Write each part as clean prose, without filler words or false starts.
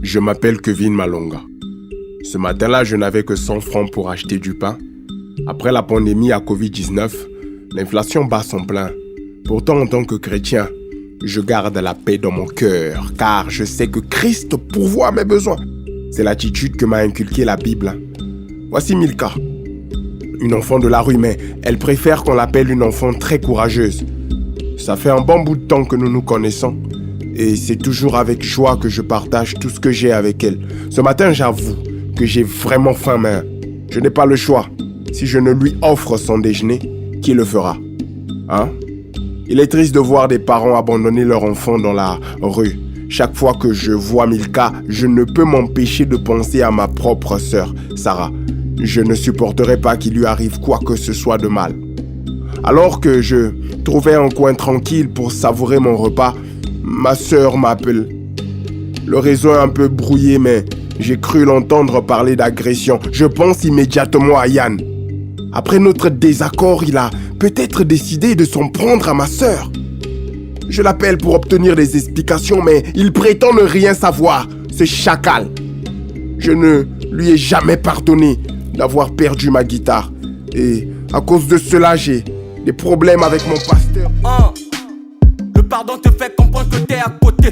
Je m'appelle Kevin Malonga. Ce matin-là, je n'avais que 100 francs pour acheter du pain. Après la pandémie à Covid-19, l'inflation bat son plein. Pourtant, en tant que chrétien, je garde la paix dans mon cœur, car je sais que Christ pourvoit à mes besoins. C'est l'attitude que m'a inculquée la Bible. Voici Milka, une enfant de la rue, mais elle préfère qu'on l'appelle une enfant très courageuse. Ça fait un bon bout de temps que nous nous connaissons. Et c'est toujours avec joie que je partage tout ce que j'ai avec elle. Ce matin, j'avoue que j'ai vraiment faim, mais je n'ai pas le choix. Si je ne lui offre son déjeuner, qui le fera? Hein? Il est triste de voir des parents abandonner leur enfant dans la rue. Chaque fois que je vois Milka, je ne peux m'empêcher de penser à ma propre sœur, Sarah. Je ne supporterai pas qu'il lui arrive quoi que ce soit de mal. Alors que je trouvais un coin tranquille pour savourer mon repas, ma sœur m'appelle. Le réseau est un peu brouillé, mais j'ai cru l'entendre parler d'agression. Je pense immédiatement à Yann. Après notre désaccord, il a peut-être décidé de s'en prendre à ma sœur. Je l'appelle pour obtenir des explications, mais il prétend ne rien savoir, ce chacal. Je ne lui ai jamais pardonné d'avoir perdu ma guitare. Et à cause de cela, j'ai des problèmes avec mon pasteur. Le pardon te fait comprendre que t'es à côté.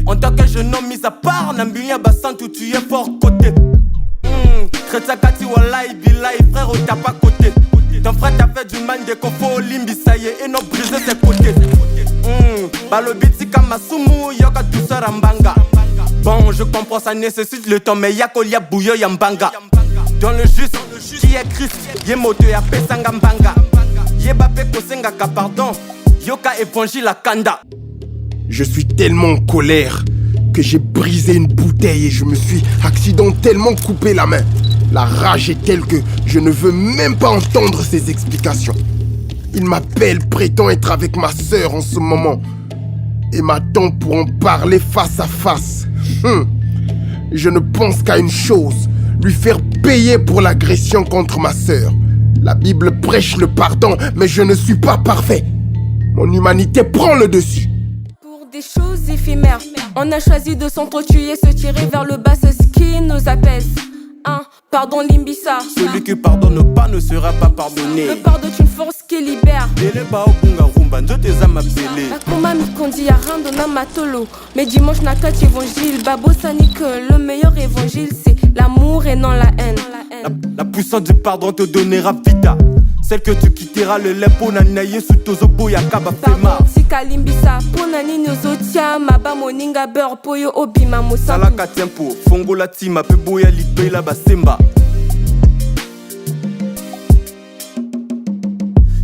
En tant que jeune homme, mis à part, Nambuya Bassan, où tu es fort côté. Kretakati Wallahi Billahi, frère, t'as pas côté. Ton frère t'a fait du mal de confort au limbi, ça y est, et non brisé ses côtés. Balobiti Kamasumu, Yoka tout ça Rambanga. Bon, je comprends, ça nécessite le temps, mais Yakolia Bouyo Yambanga. Dans le juste, qui est Christ, Yemoto ya Pesangambanga. Yebape Kosenga ka pardon, Yoka évangile la Kanda. Je suis tellement en colère que j'ai brisé une bouteille et je me suis accidentellement coupé la main. La rage est telle que je ne veux même pas entendre ses explications. Il m'appelle, prétend être avec ma sœur en ce moment et m'attend pour en parler face à face. Je ne pense qu'à une chose, lui faire payer pour l'agression contre ma sœur. La Bible prêche le pardon, mais je ne suis pas parfait. Mon humanité prend le dessus. Pour des choses éphémères, on a choisi de s'entretuer, se tirer vers le bas, c'est ce qui nous apaise. Pardon Limbisa. Celui qui pardonne pas ne sera pas pardonné. Le pardon est une force qui libère. Akuma Mikondi Yarando na Matolo. Mais dimanche na 4 évangile. Babo Sani que le meilleur évangile c'est l'amour et non la haine. La puissance du pardon te donnera vita. Celle que tu quitteras le lait pour nanaye sous tozobo yakaba fema. Sika Limbisa pour nani nozotia maba moninga beurre poyo obima mosa. Salaka tempo fongo la tima pe boya lipe la basemba.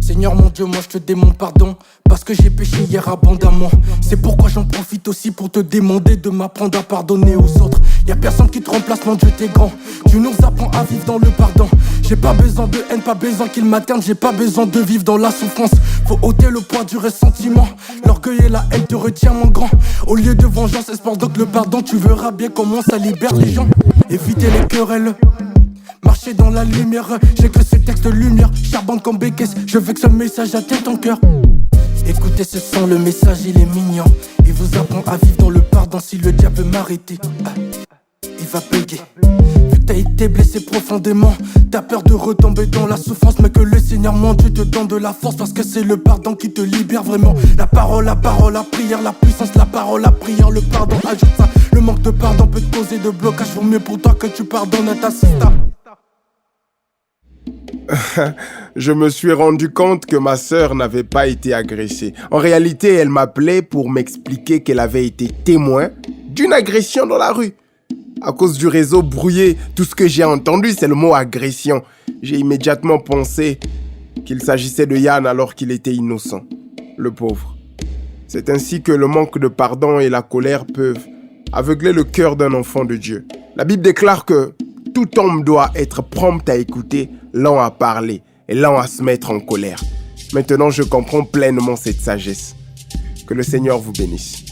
Seigneur mon Dieu, moi je te demande pardon parce que j'ai péché hier abondamment. C'est pourquoi j'en profite aussi pour te demander de m'apprendre à pardonner aux autres. Y'a personne qui te remplace, mon Dieu t'es grand. Tu nous apprends à vivre dans le pardon. J'ai pas besoin de haine, pas besoin qu'il m'atteigne. J'ai pas besoin de vivre dans la souffrance. Faut ôter le poids du ressentiment. L'orgueil et la haine te retiennent mon grand. Au lieu de vengeance, espère donc le pardon. Tu verras bien comment ça libère les gens. Éviter les querelles, marcher dans la lumière. J'écris ce texte de lumière, charbonne comme Békès. Je veux que ce message atteigne ton cœur. Écoutez ce son, le message il est mignon. Il vous apprend à vivre dans le pardon. Si le diable veut m'arrêter, il va payer. Vu que t'as été blessé profondément, t'as peur de retomber dans la souffrance. Mais que le Seigneur mon Dieu te donne de la force, parce que c'est le pardon qui te libère vraiment. La parole, la prière, la puissance, la parole, la prière, le pardon, ajoute ça. Le manque de pardon peut te causer de blocage. Vaut mieux pour toi que tu pardonnes à ta sista. Je me suis rendu compte que ma sœur n'avait pas été agressée. En réalité, elle m'appelait pour m'expliquer qu'elle avait été témoin d'une agression dans la rue. À cause du réseau brouillé, tout ce que j'ai entendu, c'est le mot agression. J'ai immédiatement pensé qu'il s'agissait de Yann alors qu'il était innocent. Le pauvre. C'est ainsi que le manque de pardon et la colère peuvent aveugler le cœur d'un enfant de Dieu. La Bible déclare que tout homme doit être prompt à écouter, lent à parler et lent à se mettre en colère. Maintenant, je comprends pleinement cette sagesse. Que le Seigneur vous bénisse.